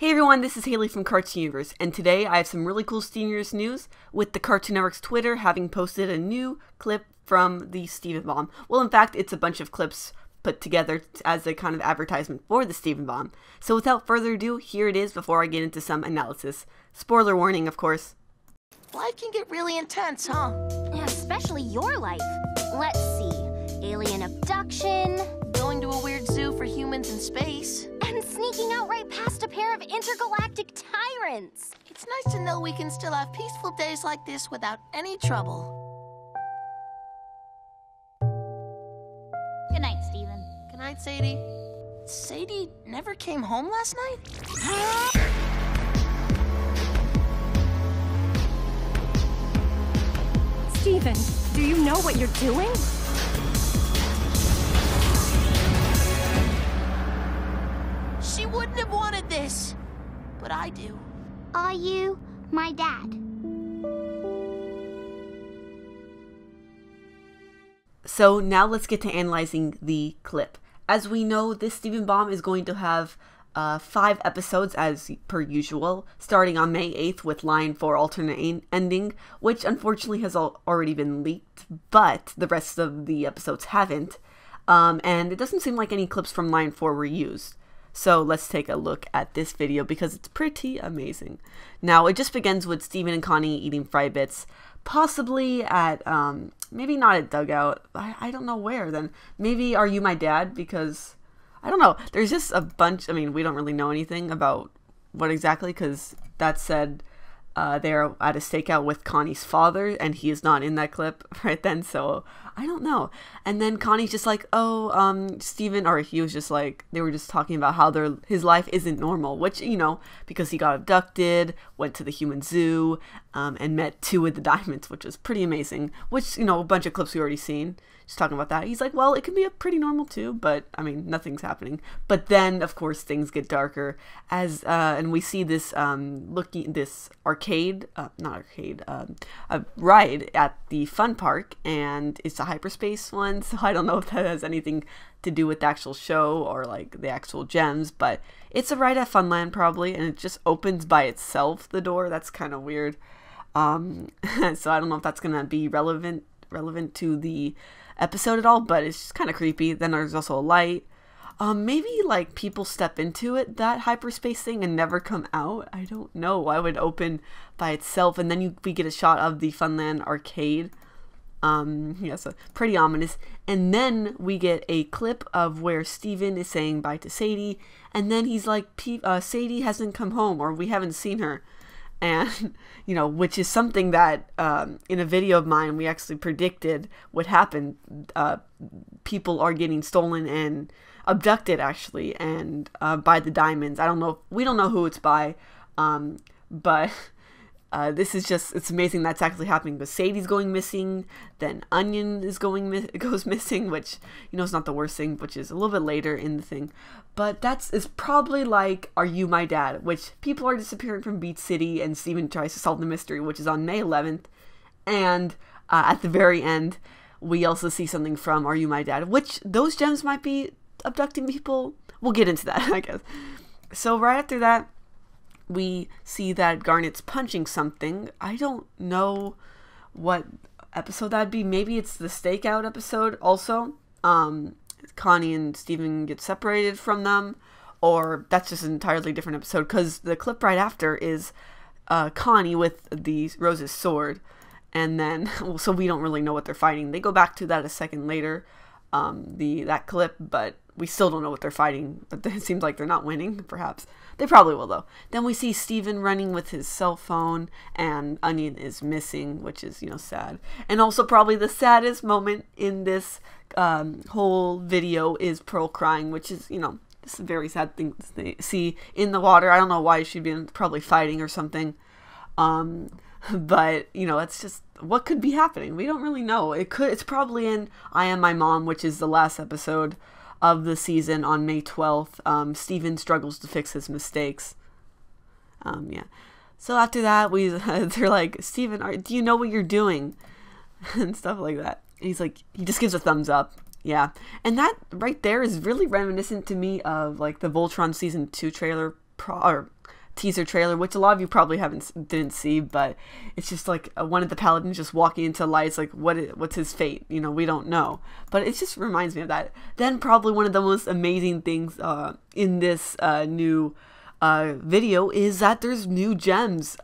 Hey everyone, this is Haley from Cartoon Universe, and today I have some really cool Steven Universe news with the Cartoon Network's Twitter having posted a new clip from the Steven Bomb. Well, in fact, it's a bunch of clips put together as a kind of advertisement for the Steven Bomb. So without further ado, here it is before I get into some analysis. Spoiler warning, of course. Life can get really intense, huh? Yeah, especially your life. Let's see. Alien abduction. Going to a weird zoo for humans in space. And sneaking out right past a pair of intergalactic tyrants. It's nice to know we can still have peaceful days like this without any trouble. Good night, Steven. Good night, Sadie. Sadie never came home last night? Steven, do you know what you're doing? She wouldn't have wanted this, but I do. Are you my dad? So now let's get to analyzing the clip. As we know, this Steven Bomb is going to have 5 episodes as per usual, starting on May 8th with Line 4 alternate ending, which unfortunately has already been leaked, but the rest of the episodes haven't. And it doesn't seem like any clips from Line 4 were used. So let's take a look at this video because it's pretty amazing. Now, it just begins with Steven and Connie eating fry bits, possibly at, maybe not at Dugout. I don't know where then. Maybe Are You My Dad? Because, I don't know. There's just a bunch, I mean, we don't really know anything about what exactly, because that said, they're at a stakeout with Connie's father, and he is not in that clip right then, so I don't know. And then Connie's just like, oh, Steven, or he was just like, they were just talking about how his life isn't normal, which, you know, because he got abducted, went to the human zoo, and met 2 of the diamonds, which was pretty amazing, which, you know, a bunch of clips we already seen, just talking about that. He's like, well, it can be a pretty normal too, but, I mean, nothing's happening. But then, of course, things get darker, as, and we see this, this arcade, not arcade, a ride at the fun park, and it's a hyperspace one, so I don't know if that has anything to do with the actual show or like the actual gems, but it's a ride at Funland probably, and it just opens by itself, the door. That's kind of weird. So I don't know if that's gonna be relevant to the episode at all, but it's just kind of creepy. Then there's also a light. Maybe like people step into it, that hyperspace thing, and never come out. I don't know. Why would it open by itself? And then we get a shot of the Funland arcade. Yeah, so pretty ominous. And then we get a clip of where Steven is saying bye to Sadie, and then he's like, Sadie hasn't come home, or we haven't seen her. And, you know, which is something that, in a video of mine, we actually predicted would happen. People are getting stolen and abducted, actually, and by the diamonds. We don't know who it's by, but this is just, it's amazing that's actually happening. But Sadie's going missing, then Onion is goes missing, which, you know, is not the worst thing, which is a little bit later in the thing. But it's probably like Are You My Dad? Which people are disappearing from Beach City, and Steven tries to solve the mystery, which is on May 11th. And at the very end, we also see something from Are You My Dad? Which those gems might be abducting people. We'll get into that, I guess. So right after that, we see that Garnet's punching something. I don't know what episode that'd be. Maybe it's the stakeout episode also. Connie and Steven get separated from them, or that's just an entirely different episode, because the clip right after is Connie with the Rose's sword, and then, well, so we don't really know what they're fighting. They go back to that a second later, that clip, but we still don't know what they're fighting. But it seems like they're not winning, perhaps. They probably will, though. Then we see Steven running with his cell phone, and Onion is missing, which is, you know, sad. And also probably the saddest moment in this whole video is Pearl crying, which is, you know, it's a very sad thing to see in the water. I don't know why she'd been probably fighting or something. But, you know, it's just, what could be happening? We don't really know. It's probably in I Am My Mom, which is the last episode of the season on May 12th. Steven struggles to fix his mistakes. Yeah. So after that, they're like, Steven, do you know what you're doing? And stuff like that. And he's like, he just gives a thumbs up. Yeah. And that right there is really reminiscent to me of like the Voltron season 2 trailer teaser trailer, which a lot of you probably didn't see, but it's just like one of the paladins just walking into lights, like what's his fate, you know, we don't know, but it just reminds me of that. Then probably one of the most amazing things in this new video is that there's new gems.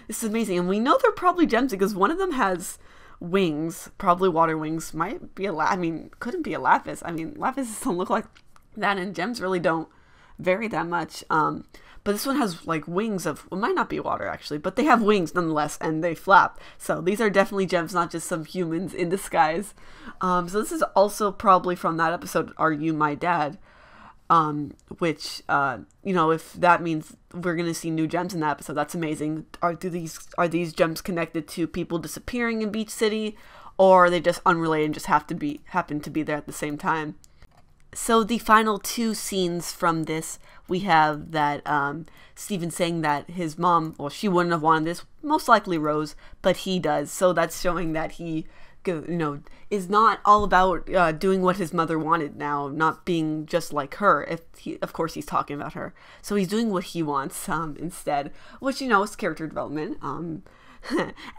This is amazing, and we know they're probably gems because one of them has wings, probably water wings. Might be couldn't be a lapis. I mean, lapis don't look like that, and gems really don't vary that much. But this one has like wings of, it might not be water actually, but they have wings nonetheless, and they flap. So these are definitely gems, not just some humans in disguise. So this is also probably from that episode, Are You My Dad? Which, you know, if that means we're going to see new gems in that episode, that's amazing. Are these gems connected to people disappearing in Beach City, or are they just unrelated and just happen to be there at the same time? So the final two scenes from this, we have that Steven saying that his mom, well, she wouldn't have wanted this, most likely Rose, but he does. So that's showing that he, you know, is not all about doing what his mother wanted now, not being just like her. Of course, he's talking about her. So he's doing what he wants instead, which, you know, is character development.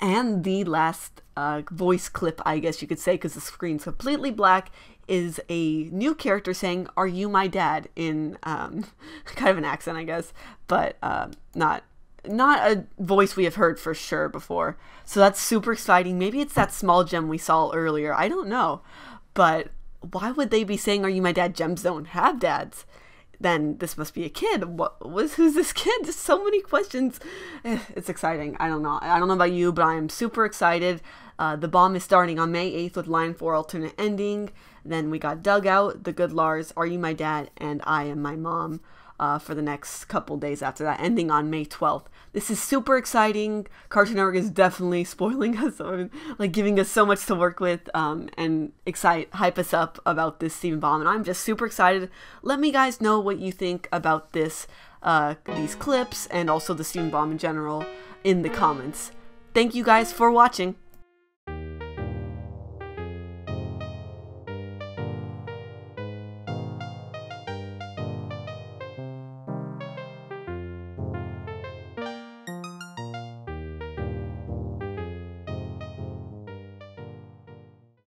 And the last voice clip, I guess you could say, because the screen's completely black, is a new character saying, "Are you my dad?" in kind of an accent, I guess, but not a voice we have heard for sure before. So that's super exciting. Maybe it's that small gem we saw earlier. I don't know. But why would they be saying, "Are you my dad?" Gems don't have dads. Then this must be a kid. Who's this kid? Just so many questions. It's exciting. I don't know. I don't know about you, but I am super excited. The Bomb is starting on May 8th with Line 4 alternate ending. Then we got Dugout, The Good Lars, Are You My Dad, and I Am My Mom for the next couple days after that, ending on May 12th. This is super exciting. Cartoon Network is definitely spoiling us, like giving us so much to work with, and hype us up about this Steven Bomb, and I'm just super excited. Let me guys know what you think about these clips, and also the Steven Bomb in general in the comments. Thank you guys for watching.